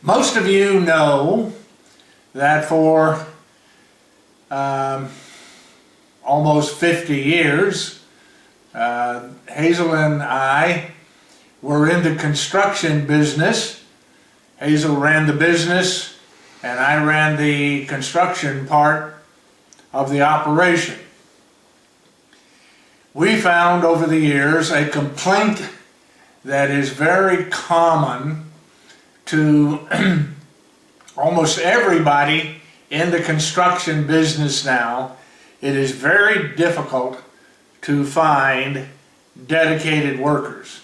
Most of you know that for almost 50 years, Hazel and I were in the construction business. Hazel ran the business and I ran the construction part of the operation. We found over the years a complaint that is very common to almost everybody in the construction business now. It is very difficult to find dedicated workers.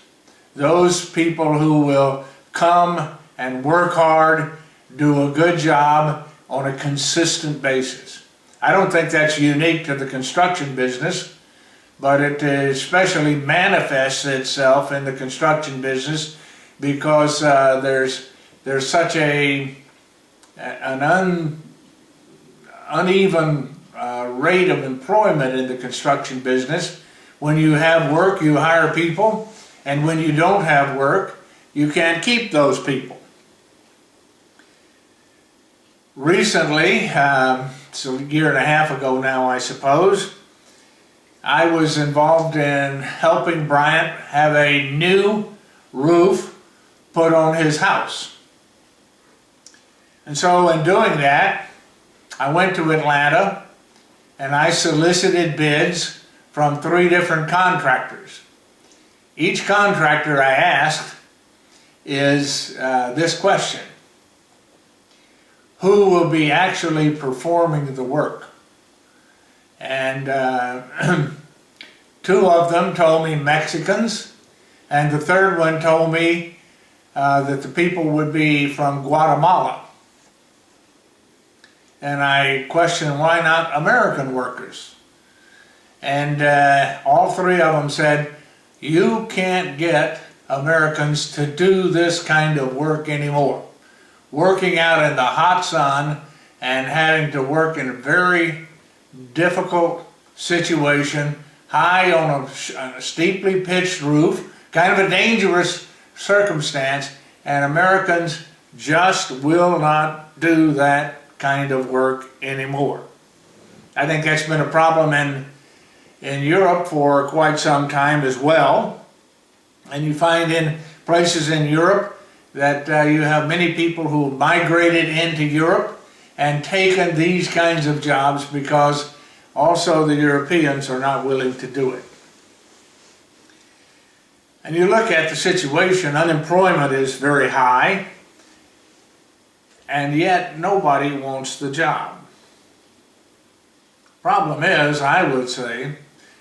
Those people who will come and work hard, do a good job on a consistent basis. I don't think that's unique to the construction business, but it especially manifests itself in the construction business because there's such an uneven rate of employment in the construction business. When you have work, you hire people, and when you don't have work, you can't keep those people. Recently, it's a year and a half ago now, I suppose, I was involved in helping Bryant have a new roof put on his house. And so in doing that, I went to Atlanta and I solicited bids from 3 different contractors. Each contractor I asked is this question: who will be actually performing the work? And 2 of them told me Mexicans, and the 3rd one told me that the people would be from Guatemala. And I questioned, why not American workers? And all 3 of them said, you can't get Americans to do this kind of work anymore. Working out in the hot sun and having to work in a very difficult situation, high on a steeply pitched roof, kind of a dangerous circumstance, and Americans just will not do that kind of work anymore. I think that's been a problem in Europe for quite some time as well. And you find in places in Europe that you have many people who migrated into Europe and taken these kinds of jobs because also the Europeans are not willing to do it. And you look at the situation, unemployment is very high, and yet nobody wants the job. Problem is, I would say,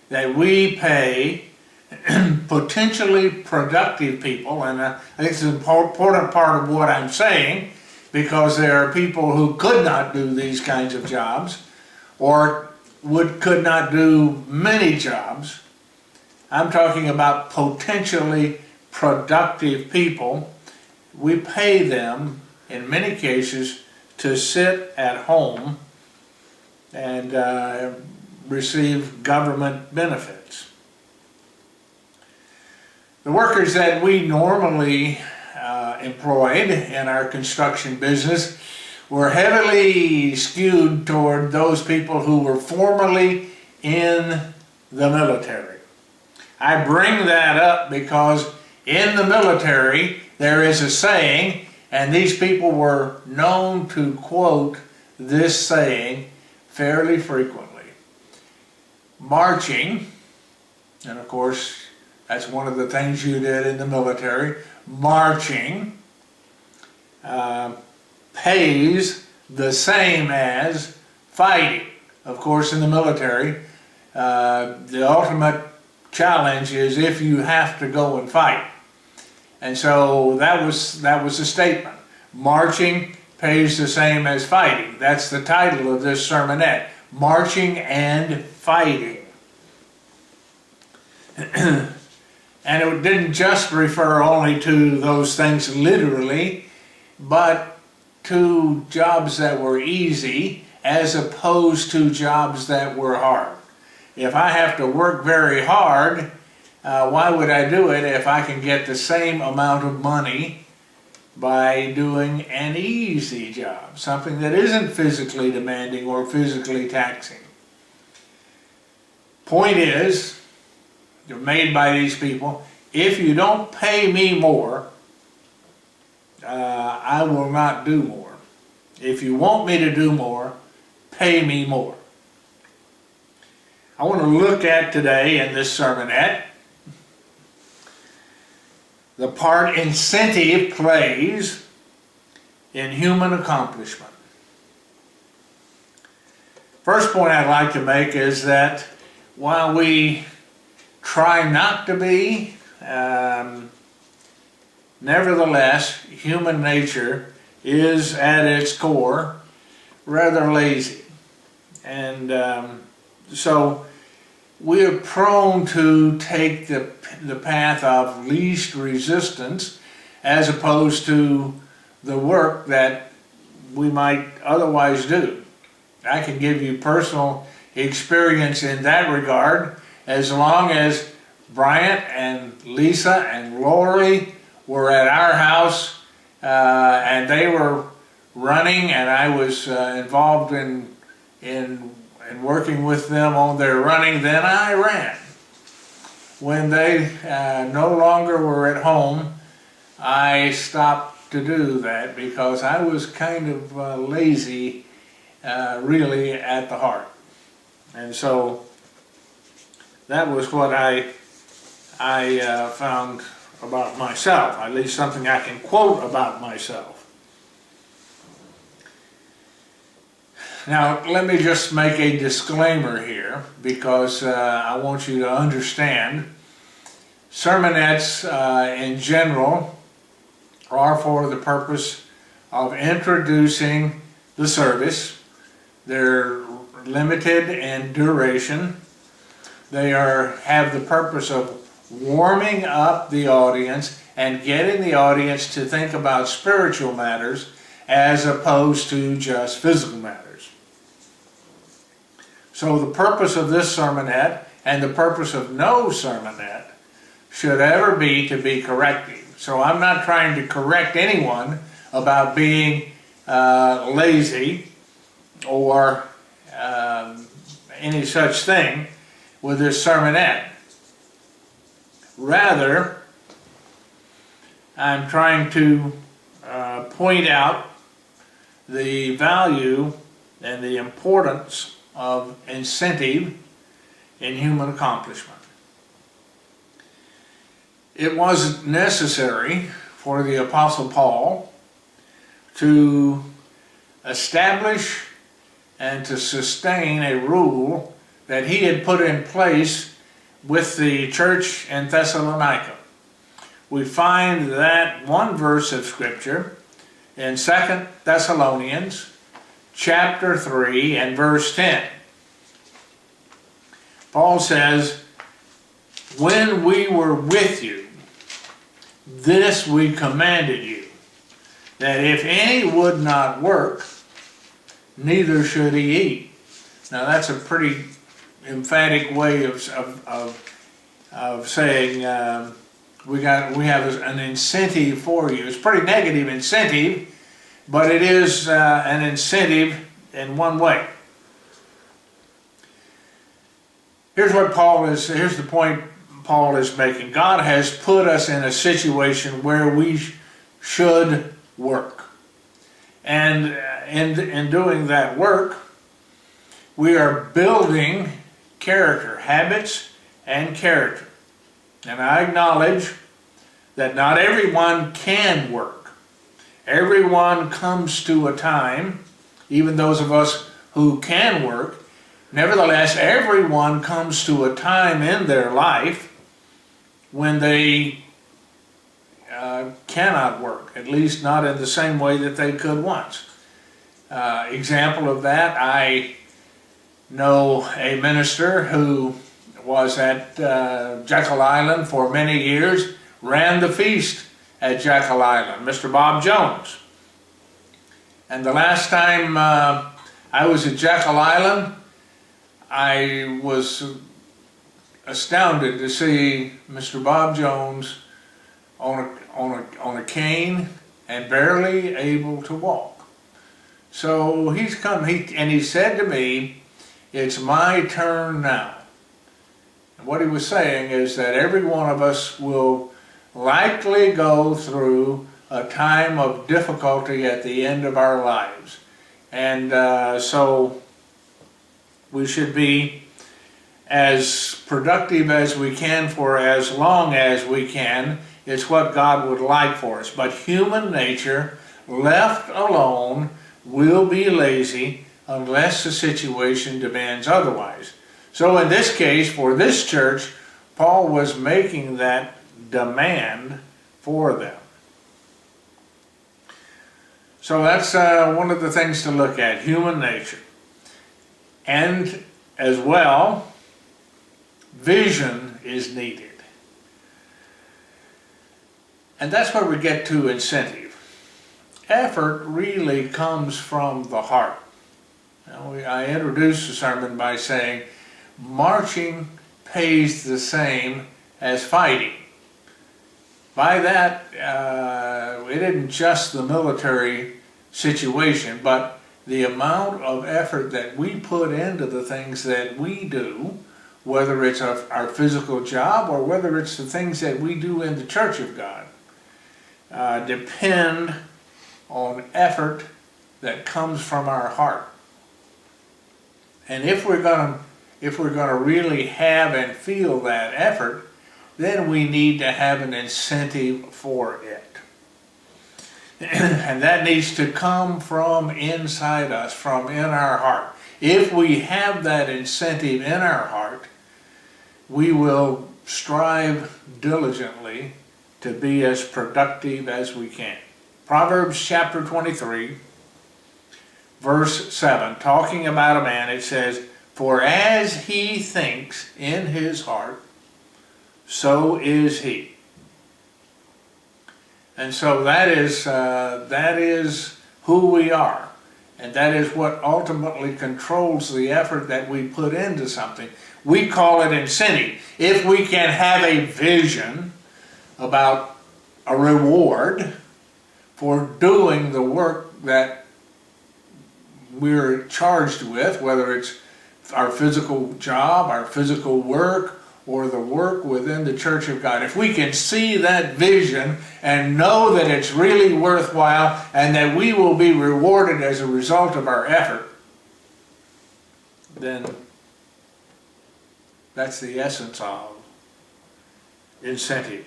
that we pay potentially productive people, and I think it's an important part of what I'm saying, because there are people who could not do these kinds of jobs or could not do many jobs. I'm talking about potentially productive people. We pay them, in many cases, to sit at home and receive government benefits. The workers that we normally employed in our construction business were heavily skewed toward those people who were formerly in the military. I bring that up because in the military there is a saying, and these people were known to quote this saying fairly frequently. Marching, and of course that's one of the things you did in the military, marching pays the same as fighting. Of course, in the military, the ultimate challenge is if you have to go and fight. And so that was a statement. Marching pays the same as fighting. That's the title of this sermonette. Marching and fighting. And it didn't just refer only to those things literally, but to jobs that were easy as opposed to jobs that were hard. If I have to work very hard, why would I do it if I can get the same amount of money by doing an easy job, something that isn't physically demanding or physically taxing. Point is, they're made by these people, if you don't pay me more, I will not do more. If you want me to do more, pay me more. I want to look at today in this sermonette the part incentive plays in human accomplishment. First point I'd like to make is that while we try not to be, nevertheless, human nature is at its core rather lazy. And so we are prone to take the path of least resistance as opposed to the work that we might otherwise do. I can give you personal experience in that regard. As long as Bryant and Lisa and Lori were at our house and they were running and I was involved in working with them on their running, then I ran. When they no longer were at home, I stopped to do that because I was kind of lazy really at the heart. And so that was what I found about myself, at least something I can quote about myself. Now, let me just make a disclaimer here, because I want you to understand sermonettes in general are for the purpose of introducing the service. They're limited in duration. They have the purpose of warming up the audience and getting the audience to think about spiritual matters as opposed to just physical matters. So the purpose of this sermonette and the purpose of no sermonette should ever be to be corrective. So I'm not trying to correct anyone about being lazy or any such thing with this sermonette. Rather, I'm trying to point out the value and the importance of incentive in human accomplishment. It was necessary for the Apostle Paul to establish and to sustain a rule that he had put in place with the church in Thessalonica. We find that one verse of Scripture in 2 Thessalonians chapter 3 and verse 10. Paul says, "When we were with you, this we commanded you, that if any would not work, neither should he eat." Now that's a pretty emphatic way of saying we have an incentive for you. It's pretty negative incentive, but it is an incentive in one way. Here's the point Paul is making. God has put us in a situation where we should work. And in doing that work, we are building character, habits, and character. And I acknowledge that not everyone can work. Everyone comes to a time, even those of us who can work, nevertheless, everyone comes to a time in their life when they cannot work, at least not in the same way that they could once. Example of that, I know a minister who was at Jekyll Island for many years, ran the feast at Jekyll Island, Mr. Bob Jones. And the last time I was at Jekyll Island, I was astounded to see Mr. Bob Jones on a cane and barely able to walk. So he's come, and he said to me, "It's my turn now." And what he was saying is that every one of us will likely go through a time of difficulty at the end of our lives. And so we should be as productive as we can for as long as we can. It's what God would like for us. But human nature, left alone, will be lazy unless the situation demands otherwise. So in this case, for this church, Paul was making that demand for them. So that's one of the things to look at, human nature. And as well, vision is needed. And that's where we get to incentive. Effort really comes from the heart. Now, I introduced the sermon by saying marching pays the same as fighting. By that, it isn't just the military situation, but the amount of effort that we put into the things that we do, whether it's our physical job or whether it's the things that we do in the Church of God, depend on effort that comes from our heart. And if we're going to really have and feel that effort, then we need to have an incentive for it. And that needs to come from inside us, from in our heart. If we have that incentive in our heart, we will strive diligently to be as productive as we can. Proverbs chapter 23, verse 7, talking about a man, it says, "For as he thinks in his heart, so is he." And so that is who we are. And that is what ultimately controls the effort that we put into something. We call it incentive. If we can have a vision about a reward for doing the work that we're charged with, whether it's our physical job, our physical work, or the work within the Church of God. If we can see that vision and know that it's really worthwhile and that we will be rewarded as a result of our effort, then that's the essence of incentive.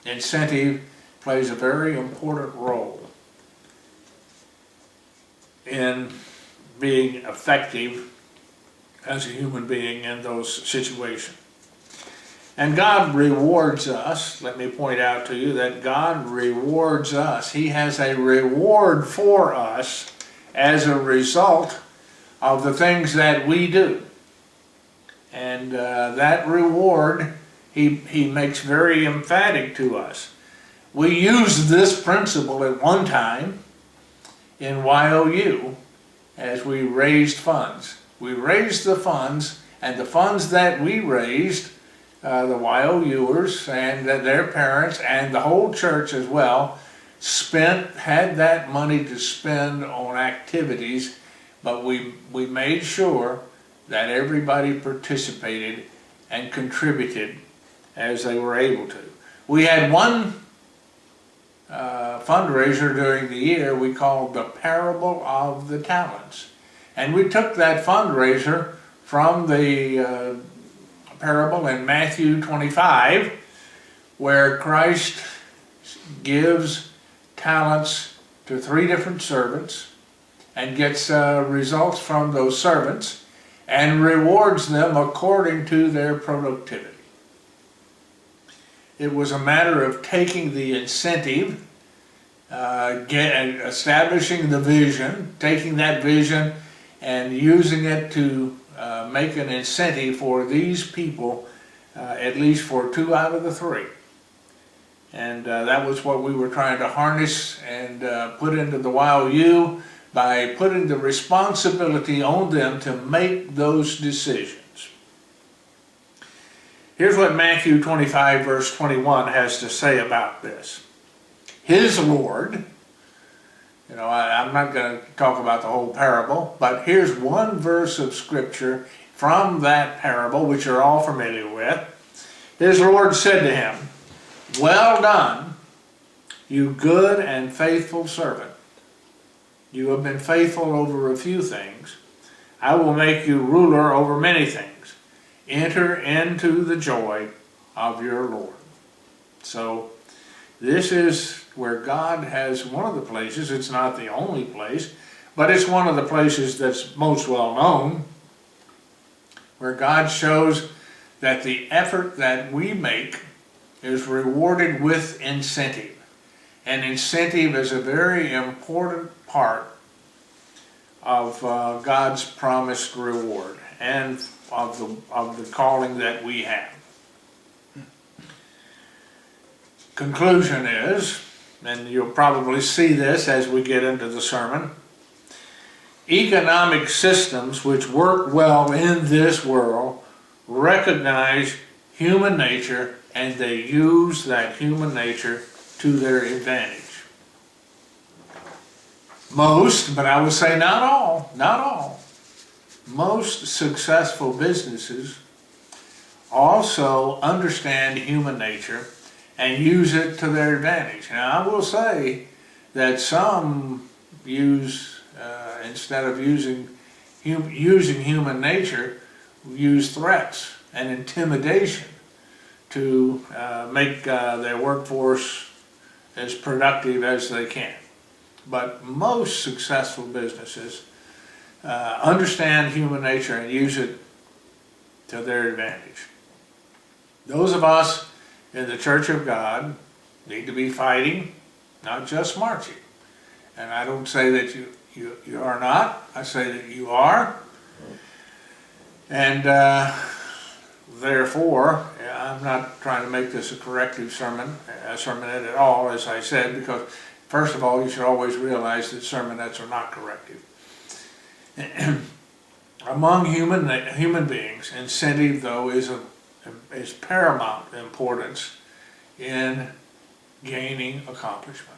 Incentive plays a very important role in being effective as a human being in those situations. And God rewards us. Let me point out to you that God rewards us. He has a reward for us as a result of the things that we do. And that reward, he makes very emphatic to us. We used this principle at one time in YOU as we raised funds. We raised the funds, and the funds that we raised, the YOUers and their parents and the whole church as well, had that money to spend on activities, but we made sure that everybody participated and contributed as they were able to. We had one fundraiser during the year we called the Parable of the Talents. And we took that fundraiser from the parable in Matthew 25, where Christ gives talents to 3 different servants and gets results from those servants and rewards them according to their productivity. It was a matter of taking the incentive, establishing the vision, taking that vision and using it to make an incentive for these people, at least for 2 out of the 3. And that was what we were trying to harness and put into the YOU by putting the responsibility on them to make those decisions. Here's what Matthew 25 verse 21 has to say about this. his Lord. You know, I'm not going to talk about the whole parable, but here's one verse of Scripture from that parable, which you're all familiar with. His Lord said to him, "Well done, you good and faithful servant. You have been faithful over a few things. I will make you ruler over many things. Enter into the joy of your Lord." So this is where God has one of the places, it's not the only place, but it's one of the places that's most well known, where God shows that the effort that we make is rewarded with incentive. And incentive is a very important part of God's promised reward and of the calling that we have. Conclusion is, and you'll probably see this as we get into the sermon, economic systems which work well in this world recognize human nature and they use that human nature to their advantage. Most, but I would say not all, most successful businesses also understand human nature and use it to their advantage. Now, I will say that some use, instead of using human nature, use threats and intimidation to make their workforce as productive as they can. But most successful businesses understand human nature and use it to their advantage. Those of us in the Church of God need to be fighting, not just marching. And I don't say that you are not, I say that you are. And therefore, I'm not trying to make this a corrective sermonette at all, as I said, because first of all, you should always realize that sermonettes are not corrective. Among human beings, incentive, though, is paramount importance in gaining accomplishment.